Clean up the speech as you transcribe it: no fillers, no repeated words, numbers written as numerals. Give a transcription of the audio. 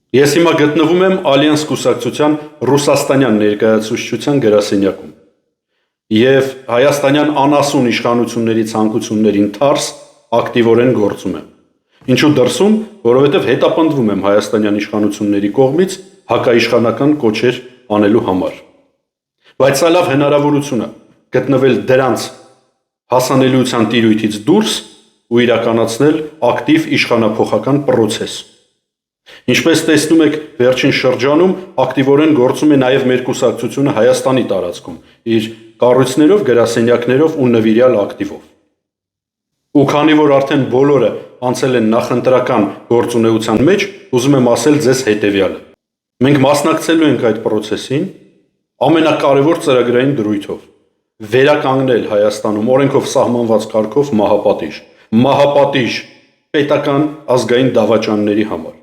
Ես հիմա գտնվում եմ Ալյանս կուսակցության ռուսաստանյան ներկայացուցչության գրասենյակում և հայաստանյան անասուն իշխանությունների ցանկություններին թարս ակտիվորեն գործում եմ։ Ինչու դրսում, որովհետև հետապնդվում եմ հայաստանյան իշխանությունների կողմից հակաիշխանական կոչեր անելու համար։ Բայց սա լավ հնարավորություն է գտնվել դրանց հասանելիության տիրույթից դուրս ու իրականացնել ակտիվ իշխանափոխական պրոցես։ Ինչպես տեսնում եք, վերջին շրջանում ակտիվորեն գործում է նաև մեր կուսակցությունը Հայաստանի տարածքում, իր կառույցներով, գրասենյակներով ու նվիրյալ ակտիվով։ Ու քանի որ արդեն բոլորը անցել են նախընտրական գործունեության մեջ, ուզում եմ ասել ձեզ հետևյալը. մենք մասնակցելու ենք այդ պրոցեսին ամենակարևոր ծրագրային դրույթով՝ վերականգնել Հայաստանում օրենքով սահմանված կարգով մահապատիժ պետական ազգային դավաճանների համար։